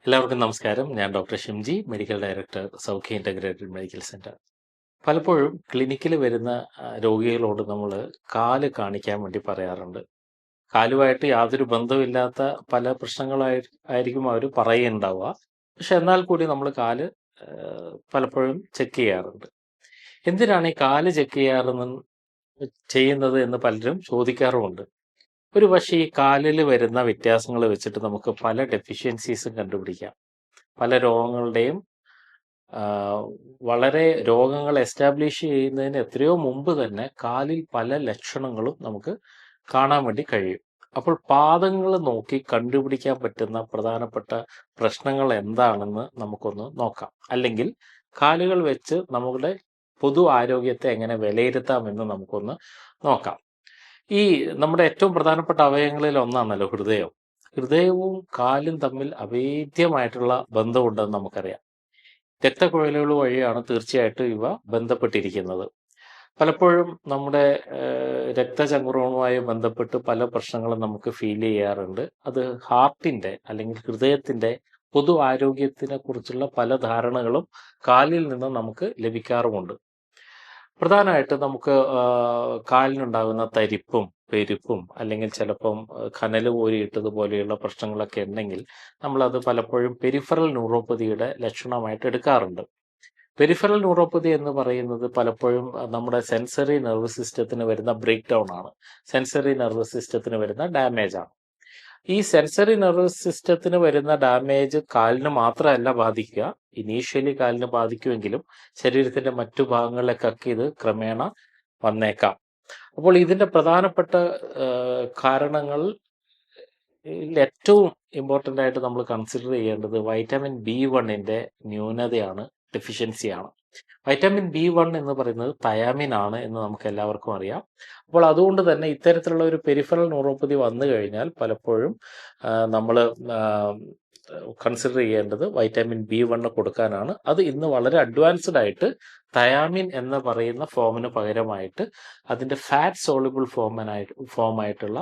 എല്ലാവർക്കും നമസ്കാരം. ഞാൻ doctor Shimji, medical director, Saukhya integrated medical centre. പലപ്പോഴും ക്ലിനിക്കിൽ വരുന്ന രോഗികളോട് നമ്മൾ കാല് കാണിക്കാൻ വേണ്ടി പറയാറുണ്ട്. കാലുമായിട്ട് യാതൊരു ബന്ധവുമില്ലാത്ത പല ആയിരിക്കും അവർ പറയുന്നുണ്ടാവുക. പക്ഷെ എന്നാൽ കൂടി നമ്മൾ കാല് പലപ്പോഴും ചെക്ക് ചെയ്യാറുണ്ട്. എന്തിനാണ് ഈ കാല് ചെക്ക് ചെയ്യുന്നത് എന്ന് പലരും ചോദിക്കാറുമുണ്ട്. ഒരു പക്ഷേ ഈ കാലിൽ വരുന്ന വ്യത്യാസങ്ങൾ വെച്ചിട്ട് നമുക്ക് പല ഡെഫിഷ്യൻസീസും കണ്ടുപിടിക്കാം. പല രോഗങ്ങളുടെയും വളരെ രോഗങ്ങൾ എസ്റ്റാബ്ലിഷ് ചെയ്യുന്നതിന് എത്രയോ മുമ്പ് തന്നെ കാലിൽ പല ലക്ഷണങ്ങളും നമുക്ക് കാണാൻ വേണ്ടി കഴിയും. അപ്പോൾ പാദങ്ങൾ നോക്കി കണ്ടുപിടിക്കാൻ പറ്റുന്ന പ്രധാനപ്പെട്ട പ്രശ്നങ്ങൾ എന്താണെന്ന് നമുക്കൊന്ന് നോക്കാം. അല്ലെങ്കിൽ കാലുകൾ വെച്ച് നമ്മുടെ പൊതു ആരോഗ്യത്തെ എങ്ങനെ വിലയിരുത്താമെന്ന് നമുക്കൊന്ന് നോക്കാം. ഈ നമ്മുടെ ഏറ്റവും പ്രധാനപ്പെട്ട അവയവങ്ങളിൽ ഒന്നാണല്ലോ ഹൃദയം. ഹൃദയവും കാലും തമ്മിൽ അഭേദ്യമായിട്ടുള്ള ബന്ധമുണ്ടെന്ന് നമുക്കറിയാം. രക്തക്കുഴലുകൾ വഴിയാണ് തീർച്ചയായിട്ടും ഇവ ബന്ധപ്പെട്ടിരിക്കുന്നത്. പലപ്പോഴും നമ്മുടെ രക്തചംക്രമണവുമായി ബന്ധപ്പെട്ട് പല പ്രശ്നങ്ങളും നമുക്ക് ഫീൽ ചെയ്യാറുണ്ട്. അത് ഹാർട്ടിൻ്റെ അല്ലെങ്കിൽ ഹൃദയത്തിൻ്റെ പൊതു ആരോഗ്യത്തിനെ കുറിച്ചുള്ള പല ധാരണകളും കാലിൽ നിന്ന് നമുക്ക് ലഭിക്കാറുമുണ്ട്. പ്രധാനമായിട്ട് നമുക്ക് കാലിനുണ്ടാകുന്ന തരിപ്പും പെരുപ്പും അല്ലെങ്കിൽ ചിലപ്പം കനൽ കോരിയിട്ടതുപോലെയുള്ള പ്രശ്നങ്ങളൊക്കെ ഉണ്ടെങ്കിൽ നമ്മളത് പലപ്പോഴും പെരിഫറൽ ന്യൂറോപ്പതിയുടെ ലക്ഷണമായിട്ട് എടുക്കാറുണ്ട്. പെരിഫറൽ ന്യൂറോപ്പതി എന്ന് പറയുന്നത് പലപ്പോഴും നമ്മുടെ സെൻസറി നെർവസ് സിസ്റ്റത്തിന് വരുന്ന ബ്രേക്ക് ഡൗൺ ആണ്. സെൻസറി നെർവസ് സിസ്റ്റത്തിന് വരുന്ന ഡാമേജ് ആണ്. ഈ സെൻസറി നെർവസ് സിസ്റ്റത്തിന് വരുന്ന ഡാമേജ് കാലിന് മാത്രമല്ല ബാധിക്കുക. ഇനീഷ്യലി കാലിന് ബാധിക്കുമെങ്കിലും ശരീരത്തിന്റെ മറ്റു ഭാഗങ്ങളിലേക്കൊക്കെ ഇത് ക്രമേണ വന്നേക്കാം. അപ്പോൾ ഇതിന്റെ പ്രധാനപ്പെട്ട കാരണങ്ങൾ ഏറ്റവും ഇമ്പോർട്ടൻ്റ് ആയിട്ട് നമ്മൾ കൺസിഡർ ചെയ്യേണ്ടത് വൈറ്റമിൻ B1 ന്യൂനതയാണ്, ഡെഫിഷ്യൻസിയാണ്. വൈറ്റമിൻ B1 എന്ന് പറയുന്നത് തയാമിൻ ആണ് എന്ന് നമുക്ക് എല്ലാവർക്കും അറിയാം. അപ്പോൾ അതുകൊണ്ട് തന്നെ ഇത്തരത്തിലുള്ള ഒരു പെരിഫറൽ ന്യൂറോപ്പതി വന്നു കഴിഞ്ഞാൽ പലപ്പോഴും നമ്മൾ കൺസിഡർ ചെയ്യേണ്ടത് വൈറ്റമിൻ B1 കൊടുക്കാനാണ്. അത് ഇന്ന് വളരെ അഡ്വാൻസ്ഡ് ആയിട്ട് തയാമിൻ എന്ന് പറയുന്ന ഫോമിന് പകരമായിട്ട് അതിൻ്റെ ഫാറ്റ് സോളിബിൾ ഫോമായിട്ടുള്ള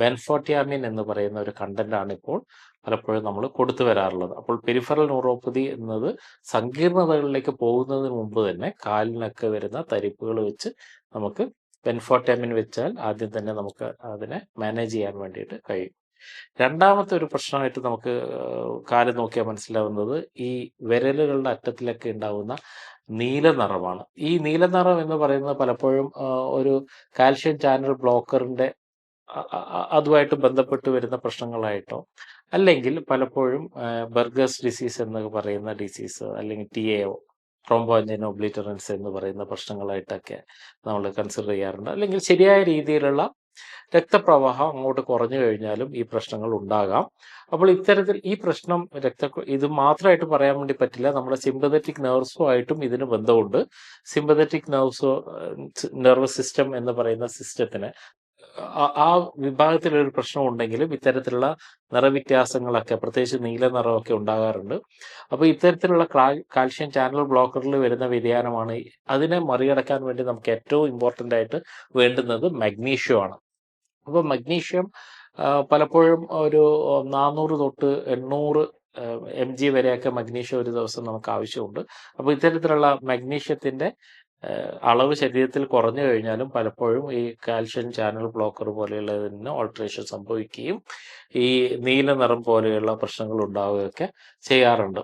ബെൻഫോട്ടിയാമിൻ എന്ന് പറയുന്ന ഒരു കണ്ടന്റാണ് ഇപ്പോൾ പലപ്പോഴും നമ്മൾ കൊടുത്തു വരാറുള്ളത്. അപ്പോൾ പെരിഫറൽ ന്യൂറോപ്പതി എന്നത് സങ്കീർണതകളിലേക്ക് പോകുന്നതിന് മുമ്പ് തന്നെ കാലിനൊക്കെ വരുന്ന തരിപ്പുകൾ വെച്ച് നമുക്ക് ബെൻഫോട്ടാമിൻ വെച്ചാൽ ആദ്യം തന്നെ നമുക്ക് അതിനെ മാനേജ് ചെയ്യാൻ വേണ്ടിയിട്ട് കഴിയും. രണ്ടാമത്തെ ഒരു പ്രശ്നമായിട്ട് നമുക്ക് കാല് നോക്കിയാൽ മനസ്സിലാവുന്നത് ഈ വിരലുകളുടെ അറ്റത്തിലൊക്കെ ഉണ്ടാവുന്ന നീല നിറമാണ്. ഈ നീല നിറം എന്ന് പറയുന്നത് പലപ്പോഴും ഒരു കാൽഷ്യം ചാനൽ ബ്ലോക്കറിന്റെ അതുമായിട്ട് ബന്ധപ്പെട്ട് വരുന്ന പ്രശ്നങ്ങളായിട്ടോ അല്ലെങ്കിൽ പലപ്പോഴും ബർഗേഴ്സ് ഡിസീസ് എന്ന് പറയുന്ന ഡിസീസ് അല്ലെങ്കിൽ TAO ട്രോംബോഅഞ്ജന ഒബ്ലിറ്ററൻസ് എന്ന് പറയുന്ന പ്രശ്നങ്ങളായിട്ടൊക്കെ നമ്മൾ കൺസിഡർ ചെയ്യാറുണ്ട്. അല്ലെങ്കിൽ ശരിയായ രീതിയിലുള്ള രക്തപ്രവാഹം അങ്ങോട്ട് കുറഞ്ഞു കഴിഞ്ഞാലും ഈ പ്രശ്നങ്ങൾ ഉണ്ടാകാം. അപ്പോൾ ഇത്തരത്തിൽ ഈ പ്രശ്നം ഇത് മാത്രമായിട്ട് പറയാൻ വേണ്ടി പറ്റില്ല. നമ്മുടെ സിമ്പതറ്റിക് നെർവ്സുമായിട്ടും ഇതിന് ബന്ധമുണ്ട്. സിമ്പതറ്റിക് നെർവസ് സിസ്റ്റം എന്ന് പറയുന്ന സിസ്റ്റത്തിന് ആ വിഭാഗത്തിലൊരു പ്രശ്നം ഉണ്ടെങ്കിലും ഇത്തരത്തിലുള്ള നിറവ്യത്യാസങ്ങളൊക്കെ പ്രത്യേകിച്ച് നീല നിറമൊക്കെ ഉണ്ടാകാറുണ്ട്. അപ്പോൾ ഇത്തരത്തിലുള്ള കാൽഷ്യം ചാനൽ ബ്ലോക്കറിൽ വരുന്ന വ്യതിയാനമാണ്. അതിനെ മറികടക്കാൻ വേണ്ടി നമുക്ക് ഏറ്റവും ഇമ്പോർട്ടൻ്റ് ആയിട്ട് വേണ്ടുന്നത് മഗ്നീഷ്യമാണ്. അപ്പോൾ മഗ്നീഷ്യം പലപ്പോഴും ഒരു 400 തൊട്ട് 800 mg വരെയൊക്കെ മഗ്നീഷ്യം ഒരു ദിവസം നമുക്ക് ആവശ്യമുണ്ട്. അപ്പോൾ ഇത്തരത്തിലുള്ള മഗ്നീഷ്യത്തിൻ്റെ അളവ് ശരീരത്തിൽ കുറഞ്ഞു കഴിഞ്ഞാലും പലപ്പോഴും ഈ കാൽഷ്യം ചാനൽ ബ്ലോക്കർ പോലെയുള്ളതിന് ഓൾട്ടറേഷൻ സംഭവിക്കുകയും ഈ നീല നിറം പോലെയുള്ള പ്രശ്നങ്ങൾ ഉണ്ടാവുകയൊക്കെ ചെയ്യാറുണ്ട്.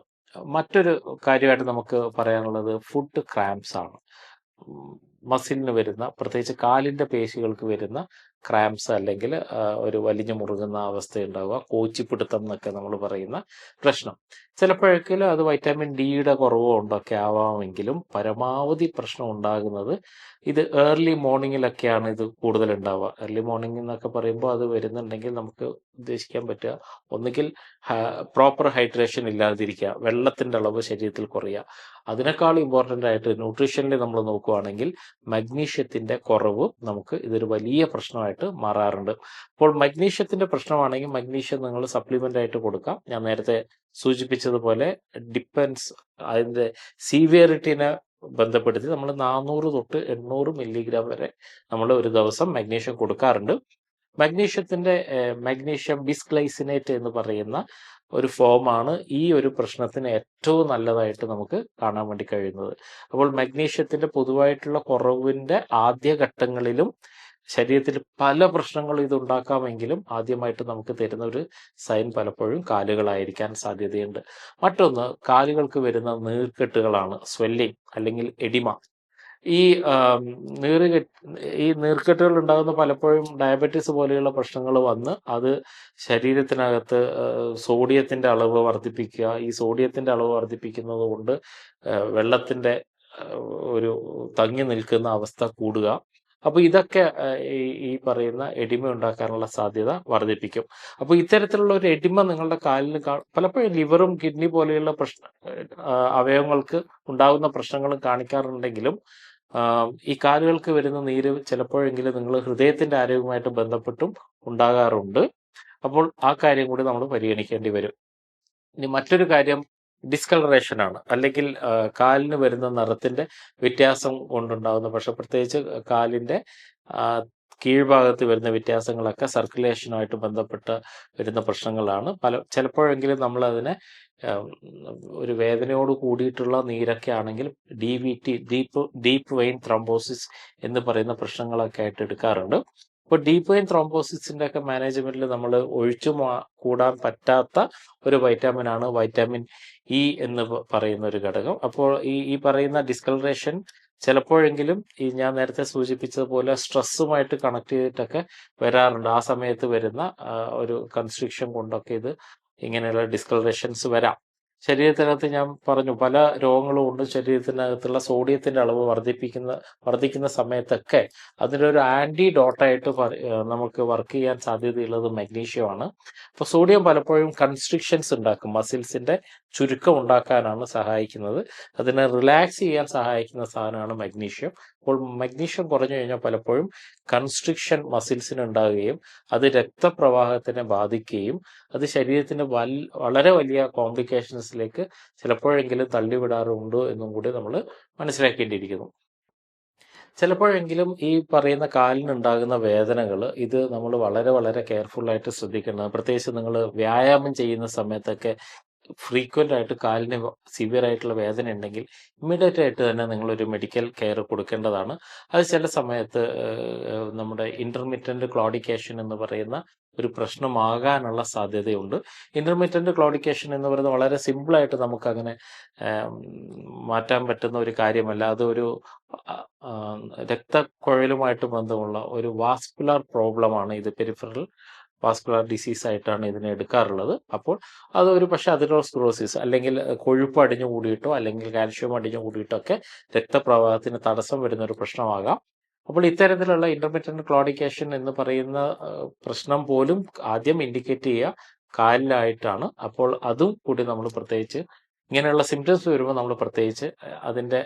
മറ്റൊരു കാര്യമായിട്ട് നമുക്ക് പറയാനുള്ളത് ഫുഡ് ക്രാംസ് ആണ്. മസിലിന് വരുന്ന, പ്രത്യേകിച്ച് കാലിൻ്റെ പേശികൾക്ക് വരുന്ന ക്രാംസ് അല്ലെങ്കിൽ ഒരു വലിഞ്ഞു മുറുകുന്ന അവസ്ഥ ഉണ്ടാവുക, കോച്ചിപ്പിടുത്തം എന്നൊക്കെ നമ്മൾ പറയുന്ന പ്രശ്നം. ചിലപ്പോഴെങ്കിലും അത് വൈറ്റമിൻ ഡിയുടെ കുറവോ കൊണ്ടൊക്കെ ആവാമെങ്കിലും പരമാവധി പ്രശ്നം ഉണ്ടാകുന്നത് ഇത് ഏർലി മോർണിംഗിലൊക്കെയാണ് ഇത് കൂടുതൽ ഉണ്ടാവുക. ഏർലി മോർണിംഗ് എന്നൊക്കെ പറയുമ്പോൾ അത് വരുന്നുണ്ടെങ്കിൽ നമുക്ക് ഉദ്ദേശിക്കാൻ പറ്റുക ഒന്നുകിൽ പ്രോപ്പർ ഹൈഡ്രേഷൻ ഇല്ലാതിരിക്കുക, വെള്ളത്തിൻ്റെ അളവ് ശരീരത്തിൽ കുറയുക. അതിനേക്കാൾ ഇമ്പോർട്ടൻ്റ് ആയിട്ട് ന്യൂട്രീഷനിൽ നമ്മൾ നോക്കുകയാണെങ്കിൽ മഗ്നീഷ്യത്തിൻ്റെ കുറവ് നമുക്ക് ഇതൊരു വലിയ പ്രശ്നമായിട്ട് മാറാറുണ്ട്. അപ്പോൾ മഗ്നീഷ്യത്തിൻ്റെ പ്രശ്നമാണെങ്കിൽ മഗ്നീഷ്യം നിങ്ങൾ സപ്ലിമെൻ്റ് ആയിട്ട് കൊടുക്കാം. ഞാൻ നേരത്തെ സൂചിപ്പിച്ചതുപോലെ ഡിപ്പെൻസ് അതിൻ്റെ സീവിയറിറ്റിനെ ബന്ധപ്പെടുത്തി നമ്മൾ 400 തൊട്ട് 800 മില്ലിഗ്രാം വരെ നമ്മൾ ഒരു ദിവസം മഗ്നീഷ്യം കൊടുക്കാറുണ്ട്. മഗ്നീഷ്യം ബിസ്ഗ്ലൈസിനേറ്റ് എന്ന് പറയുന്ന ഒരു ഫോമാണ് ഈ ഒരു പ്രശ്നത്തിന് ഏറ്റവും നല്ലതായിട്ട് നമുക്ക് കാണാൻ വേണ്ടി കഴിയുന്നത്. അപ്പോൾ മഗ്നീഷ്യത്തിന്റെ പൊതുവായിട്ടുള്ള കുറവിന്റെ ആദ്യ ഘട്ടങ്ങളിലും ശരീരത്തിൽ പല പ്രശ്നങ്ങളും ഇത് ഉണ്ടാക്കാമെങ്കിലും ആദ്യമായിട്ട് നമുക്ക് തരുന്ന ഒരു സൈൻ പലപ്പോഴും കാലുകളായിരിക്കാൻ സാധ്യതയുണ്ട്. മറ്റൊന്ന് കാലുകൾക്ക് വരുന്ന നീർക്കെട്ടുകളാണ്, സ്വെല്ലിംഗ് അല്ലെങ്കിൽ എഡിമ. ഈ ആം, നീറുകെട്ട് ഈ നീർക്കെട്ടുകൾ ഉണ്ടാകുന്ന പലപ്പോഴും ഡയബറ്റീസ് പോലെയുള്ള പ്രശ്നങ്ങൾ വന്ന് അത് ശരീരത്തിനകത്ത് സോഡിയത്തിന്റെ അളവ് വർദ്ധിപ്പിക്കുക. ഈ സോഡിയത്തിന്റെ അളവ് വർദ്ധിപ്പിക്കുന്നത് കൊണ്ട് വെള്ളത്തിന്റെ ഒരു തങ്ങി നിൽക്കുന്ന അവസ്ഥ കൂടുക. അപ്പോൾ ഇതൊക്കെ ഈ പറയുന്ന എഡിമ ഉണ്ടാക്കാനുള്ള സാധ്യത വർദ്ധിപ്പിക്കും. അപ്പോൾ ഇത്തരത്തിലുള്ള ഒരു എഡിമ നിങ്ങളുടെ കാലിന് പലപ്പോഴും ലിവറും കിഡ്നി പോലെയുള്ള അവയവങ്ങൾക്ക് ഉണ്ടാകുന്ന പ്രശ്നങ്ങളും കാണിക്കാറുണ്ടെങ്കിലും ഈ കാലുകൾക്ക് വരുന്ന നീര് ചിലപ്പോഴെങ്കിലും നിങ്ങൾ ഹൃദയത്തിന്റെ ആരോഗ്യവുമായിട്ട് ബന്ധപ്പെട്ടും ഉണ്ടാകാറുണ്ട്. അപ്പോൾ ആ കാര്യം കൂടി നമ്മൾ പരിഗണിക്കേണ്ടി വരും. ഇനി മറ്റൊരു കാര്യം ഡിസ്കളറേഷൻ ആണ്, അല്ലെങ്കിൽ കാലിന് വരുന്ന നിറത്തിന്റെ വ്യത്യാസം കൊണ്ടുണ്ടാകുന്ന പ്രശ്നം. പ്രത്യേകിച്ച് കാലിന്റെ കീഴ്ഭാഗത്ത് വരുന്ന വ്യത്യാസങ്ങളൊക്കെ സർക്കുലേഷനുമായിട്ട് ബന്ധപ്പെട്ട് വരുന്ന പ്രശ്നങ്ങളാണ്. ചിലപ്പോഴെങ്കിലും നമ്മൾ അതിനെ ഒരു വേദനയോട് കൂടിയിട്ടുള്ള നീരൊക്കെ ആണെങ്കിൽ DVT, ഡീപ്പ് വെയിൻ ത്രോംബോസിസ് എന്ന് പറയുന്ന പ്രശ്നങ്ങളൊക്കെ ആയിട്ട് എടുക്കാറുണ്ട്. ഇപ്പോൾ ഡീപ്പ് വെയിൻ ത്രോംബോസിസിന്റെ ഒക്കെ മാനേജ്മെന്റിൽ നമ്മൾ ഒഴിച്ചു കൂടാൻ പറ്റാത്ത ഒരു വൈറ്റാമിനാണ് വൈറ്റാമിൻ ഇ എന്ന് പറയുന്ന ഒരു ഘടകം. അപ്പോൾ ഈ പറയുന്ന ഡിസ്കളറേഷൻ ചിലപ്പോഴെങ്കിലും ഈ ഞാൻ നേരത്തെ സൂചിപ്പിച്ചതുപോലെ സ്ട്രെസ്സുമായിട്ട് കണക്ട് ചെയ്തിട്ടൊക്കെ വരാറുണ്ട്. ആ സമയത്ത് വരുന്ന ഒരു കൺസ്ട്രിക്ഷൻ കൊണ്ടൊക്കെ ഇത് ഇങ്ങനെയുള്ള ഡിസ്കളറേഷൻസ് വരാം. ശരീരത്തിനകത്ത് ഞാൻ പറഞ്ഞു പല രോഗങ്ങളും ഉണ്ട്. ശരീരത്തിനകത്തുള്ള സോഡിയത്തിന്റെ അളവ് വർദ്ധിക്കുന്ന സമയത്തൊക്കെ അതിനൊരു ആന്റിഡോട്ടായിട്ട് നമുക്ക് വർക്ക് ചെയ്യാൻ സാധ്യതയുള്ളത് മഗ്നീഷ്യമാണ്. അപ്പോൾ സോഡിയം പലപ്പോഴും കൺസ്ട്രിക്ഷൻസ് ഉണ്ടാക്കും, മസിൽസിന്റെ ചുരുക്കം ഉണ്ടാക്കാനാണ് സഹായിക്കുന്നത്. അതിനെ റിലാക്സ് ചെയ്യാൻ സഹായിക്കുന്ന സാധനമാണ് മഗ്നീഷ്യം. അപ്പോൾ മഗ്നീഷ്യം കുറഞ്ഞു കഴിഞ്ഞാൽ പലപ്പോഴും കൺസ്ട്രിക്ഷൻ മസിൽസിന് ഉണ്ടാകുകയും അത് രക്തപ്രവാഹത്തിനെ ബാധിക്കുകയും അത് ശരീരത്തിന് വളരെ വലിയ കോംപ്ലിക്കേഷൻസിലേക്ക് ചിലപ്പോഴെങ്കിലും തള്ളിവിടാറുണ്ട് എന്നും കൂടി നമ്മൾ മനസ്സിലാക്കേണ്ടിയിരിക്കുന്നു. ചിലപ്പോഴെങ്കിലും ഈ പറയുന്ന കാലിനുണ്ടാകുന്ന വേദനകൾ ഇത് നമ്മൾ വളരെ വളരെ കെയർഫുള്ളായിട്ട് ശ്രദ്ധിക്കേണ്ടത്. പ്രത്യേകിച്ച് നിങ്ങൾ വ്യായാമം ചെയ്യുന്ന സമയത്തൊക്കെ ഫ്രീക്വൻ്റ് ആയിട്ട് കാലിന് സിവിയർ ആയിട്ടുള്ള വേദന ഉണ്ടെങ്കിൽ ഇമ്മീഡിയറ്റ് ആയിട്ട് തന്നെ നിങ്ങളൊരു മെഡിക്കൽ കെയർ കൊടുക്കേണ്ടതാണ്. അത് ചില സമയത്ത് നമ്മുടെ ഇൻ്റർമിറ്റൻ്റ് ക്ലോഡിക്കേഷൻ എന്ന് പറയുന്ന ഒരു പ്രശ്നമാകാനുള്ള സാധ്യതയുണ്ട്. ഇൻ്റർമിറ്റൻ്റ് ക്ലോഡിക്കേഷൻ എന്ന് പറയുന്നത് വളരെ സിമ്പിളായിട്ട് നമുക്കങ്ങനെ മാറ്റാൻ പറ്റുന്ന ഒരു കാര്യമല്ല. അതൊരു രക്തക്കുഴലുമായിട്ട് ബന്ധമുള്ള ഒരു വാസ്കുലർ പ്രോബ്ലമാണ്. ഇത് പെരിഫറൽ വാസ്കുലർ ഡിസീസ് ആയിട്ടാണ് ഇതിനെ എടുക്കാറുള്ളത്. അപ്പോൾ അതൊരു പക്ഷേ അതിറോസ്ക്ലോസിസ് അല്ലെങ്കിൽ കൊഴുപ്പ് അടിഞ്ഞു കൂടിയിട്ടോ അല്ലെങ്കിൽ കാൽഷ്യം അടിഞ്ഞു കൂടിയിട്ടോ ഒക്കെ രക്തപ്രവാഹത്തിന് തടസ്സം വരുന്ന ഒരു പ്രശ്നമാകാം. അപ്പോൾ ഇത്തരത്തിലുള്ള ഇന്റർമിറ്റന്റ് ക്ലോഡിക്കേഷൻ എന്ന് പറയുന്ന പ്രശ്നം പോലും ആദ്യം ഇൻഡിക്കേറ്റ് ചെയ്യുക കാലിലായിട്ടാണ്. അപ്പോൾ അതും കൂടി നമ്മൾ പ്രത്യേകിച്ച് ഇങ്ങനെയുള്ള സിംറ്റംസ് വരുമ്പോൾ നമ്മൾ പ്രത്യേകിച്ച് അതിൻ്റെ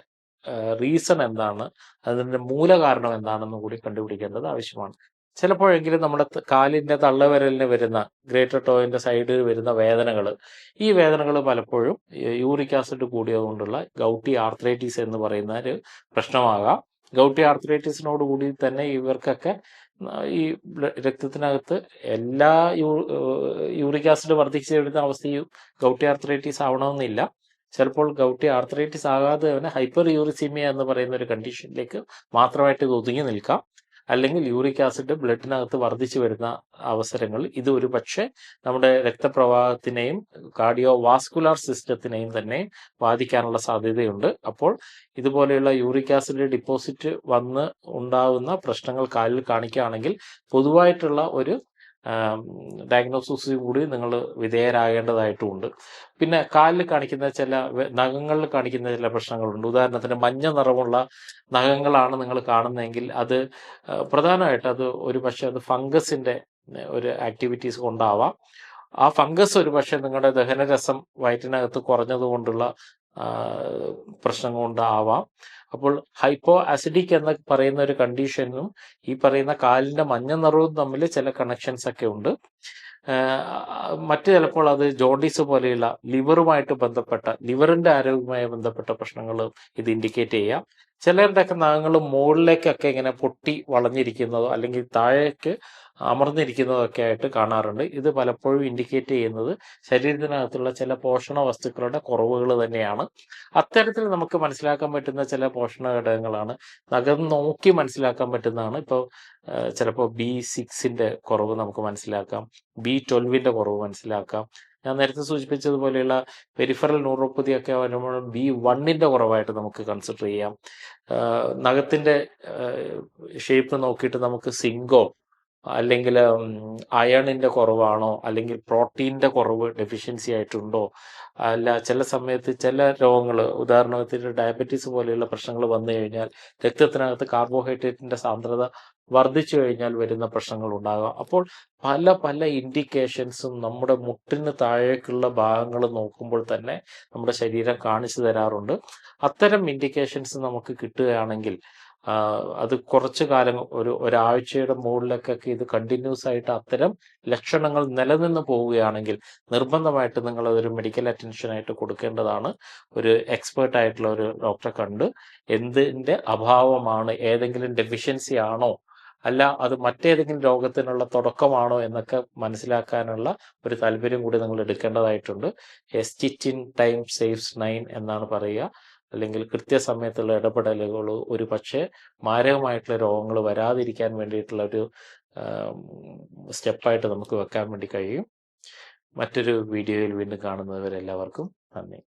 റീസൺ എന്താണ്, അതിൻ്റെ മൂലകാരണം എന്താണെന്ന് കൂടി കണ്ടുപിടിക്കേണ്ടത് ആവശ്യമാണ്. ചിലപ്പോഴെങ്കിലും നമ്മുടെ കാലിൻ്റെ തള്ളവിരലിന് വരുന്ന ഗ്രേറ്റർ ടോയിൻ്റെ സൈഡിൽ വരുന്ന വേദനകൾ, ഈ വേദനകൾ പലപ്പോഴും യൂറിക് ആസിഡ് കൂടിയതുകൊണ്ടുള്ള ഗൗട്ടി ആർത്രൈറ്റിസ് എന്ന് പറയുന്ന ഒരു പ്രശ്നമാകാം. ഗൗട്ടി ആർത്രൈറ്റിസിനോട് കൂടി തന്നെ ഇവർക്കൊക്കെ ഈ രക്തത്തിനകത്ത് എല്ലാ യൂറിക് ആസിഡ് വർദ്ധിച്ചു വരുന്ന അവസ്ഥയും ഗൗട്ടി ആർത്രൈറ്റിസ് ആവണമെന്നില്ല. ചിലപ്പോൾ ഗൗട്ടി ആർത്രൈറ്റിസ് ആകാതെ തന്നെ ഹൈപ്പർ യൂറിസീമിയ എന്ന് പറയുന്ന ഒരു കണ്ടീഷനിലേക്ക് മാത്രമായിട്ട് ഇത് ഒതുങ്ങി നിൽക്കാം. അല്ലെങ്കിൽ യൂറിക് ആസിഡ് ബ്ലഡിനകത്ത് വർദ്ധിച്ചു വരുന്ന അവസരങ്ങൾ ഇത് ഒരു പക്ഷേ നമ്മുടെ രക്തപ്രവാഹത്തിനെയും കാർഡിയോ വാസ്കുലാർ സിസ്റ്റത്തിനെയും തന്നെ ബാധിക്കാനുള്ള സാധ്യതയുണ്ട്. അപ്പോൾ ഇതുപോലെയുള്ള യൂറിക് ആസിഡ് ഡിപ്പോസിറ്റ് വന്ന് ഉണ്ടാകുന്ന പ്രശ്നങ്ങൾ കാലിൽ കാണിക്കുകയാണെങ്കിൽ പൊതുവായിട്ടുള്ള ഒരു ഡയഗ്നോസിസ് കൂടി നിങ്ങൾ വിധേയരാകേണ്ടതായിട്ടുമുണ്ട്. പിന്നെ കാലിൽ കാണിക്കുന്ന നഖങ്ങളിൽ കാണിക്കുന്ന ചില പ്രശ്നങ്ങളുണ്ട്. ഉദാഹരണത്തിന് മഞ്ഞ നിറമുള്ള നഖങ്ങളാണ് നിങ്ങൾ കാണുന്നതെങ്കിൽ അത് പ്രധാനമായിട്ട് അത് ഒരു പക്ഷേ അത് ഫംഗസിന്റെ ഒരു ആക്ടിവിറ്റീസ് കൊണ്ടാവാം. ആ ഫംഗസ് ഒരു പക്ഷേ നിങ്ങളുടെ ദഹനരസം വയറ്റിനകത്ത് കുറഞ്ഞതുകൊണ്ടുള്ള പ്രശ്നം കൊണ്ടാവാം. അപ്പോൾ ഹൈപ്പോ അസിഡിക് എന്ന് പറയുന്ന ഒരു കണ്ടീഷനും ഈ പറയുന്ന കാലിന്റെ മഞ്ഞ നിറവും തമ്മിൽ ചില കണക്ഷൻസ് ഒക്കെ ഉണ്ട്. മറ്റ് ചിലപ്പോൾ അത് ജോണ്ടീസ് പോലെയുള്ള ലിവറുമായിട്ട് ബന്ധപ്പെട്ട ലിവറിന്റെ ആരോഗ്യവുമായി ബന്ധപ്പെട്ട പ്രശ്നങ്ങൾ ഇത് ഇൻഡിക്കേറ്റ് ചെയ്യാം. ചിലരുടെയൊക്കെ നഖങ്ങൾ മുകളിലേക്കൊക്കെ ഇങ്ങനെ പൊട്ടി വളഞ്ഞിരിക്കുന്നതോ അല്ലെങ്കിൽ താഴേക്ക് അമർന്നിരിക്കുന്നതൊക്കെ ആയിട്ട് കാണാറുണ്ട്. ഇത് പലപ്പോഴും ഇൻഡിക്കേറ്റ് ചെയ്യുന്നത് ശരീരത്തിനകത്തുള്ള ചില പോഷണ വസ്തുക്കളുടെ കുറവുകൾ തന്നെയാണ്. അത്തരത്തിൽ നമുക്ക് മനസ്സിലാക്കാൻ പറ്റുന്ന ചില പോഷണ ഘടകങ്ങളാണ്. നഖം നോക്കി മനസ്സിലാക്കാൻ പറ്റുന്നതാണ്. ഇപ്പോൾ ചിലപ്പോൾ B6ന്റെ കുറവ് നമുക്ക് മനസ്സിലാക്കാം. B12ന്റെ കുറവ് മനസ്സിലാക്കാം. ഞാൻ നേരത്തെ സൂചിപ്പിച്ചതുപോലെയുള്ള പെരിഫറൽ ന്യൂറോപ്പതി ഒക്കെ വരുമ്പോൾ B1ന്റെ കുറവായിട്ട് നമുക്ക് കൺസിഡർ ചെയ്യാം. നഖത്തിന്റെ ഷേപ്പ് നോക്കിയിട്ട് നമുക്ക് സിങ്കോ അല്ലെങ്കിൽ അയണിന്റെ കുറവാണോ അല്ലെങ്കിൽ പ്രോട്ടീൻ്റെ കുറവ് ഡെഫിഷ്യൻസി ആയിട്ടുണ്ടോ, അല്ല ചില സമയത്ത് ചില രോഗങ്ങൾ, ഉദാഹരണത്തിന് ഡയബറ്റീസ് പോലെയുള്ള പ്രശ്നങ്ങൾ വന്നു കഴിഞ്ഞാൽ രക്തത്തിനകത്ത് കാർബോഹൈഡ്രേറ്റിന്റെ സാന്ദ്രത വർദ്ധിച്ചു കഴിഞ്ഞാൽ വരുന്ന പ്രശ്നങ്ങൾ ഉണ്ടാകാം. അപ്പോൾ പല പല ഇൻഡിക്കേഷൻസും നമ്മുടെ മുട്ടിന് താഴേക്കുള്ള ഭാഗങ്ങൾ നോക്കുമ്പോൾ തന്നെ നമ്മുടെ ശരീരം കാണിച്ചു തരാറുണ്ട്. അത്തരം ഇൻഡിക്കേഷൻസ് നമുക്ക് കിട്ടുകയാണെങ്കിൽ അത് കുറച്ച് കാലം ഒരാഴ്ചയുടെ മുകളിലേക്കൊക്കെ ഇത് കണ്ടിന്യൂസ് ആയിട്ട് അത്തരം ലക്ഷണങ്ങൾ നിലനിന്ന് പോവുകയാണെങ്കിൽ നിർബന്ധമായിട്ട് നിങ്ങൾ അതൊരു മെഡിക്കൽ അറ്റൻഷൻ ആയിട്ട് കൊടുക്കേണ്ടതാണ്. ഒരു എക്സ്പേർട്ട് ആയിട്ടുള്ള ഒരു ഡോക്ടറെ കണ്ട് എന്തിൻ്റെ അഭാവമാണ്, ഏതെങ്കിലും ഡെഫിഷ്യൻസി ആണോ, അല്ല അത് മറ്റേതെങ്കിലും രോഗത്തിനുള്ള തുടക്കമാണോ എന്നൊക്കെ മനസ്സിലാക്കാനുള്ള ഒരു താല്പര്യം കൂടി നിങ്ങൾ എടുക്കേണ്ടതായിട്ടുണ്ട്. എസ്റ്റിറ്റിൻ ടൈം സേവ്സ് 9 എന്നാണ് പറയുക. അല്ലെങ്കിൽ കൃത്യസമയത്തുള്ള ഇടപെടലുകൾ ഒരു പക്ഷേ മാരകമായിട്ടുള്ള രോഗങ്ങൾ വരാതിരിക്കാൻ വേണ്ടിയിട്ടുള്ള ഒരു സ്റ്റെപ്പായിട്ട് നമുക്ക് വെക്കാൻ വേണ്ടി കഴിയും. മറ്റൊരു വീഡിയോയിൽ വീണ്ടും കാണുന്നവരെല്ലാവർക്കും നന്ദി.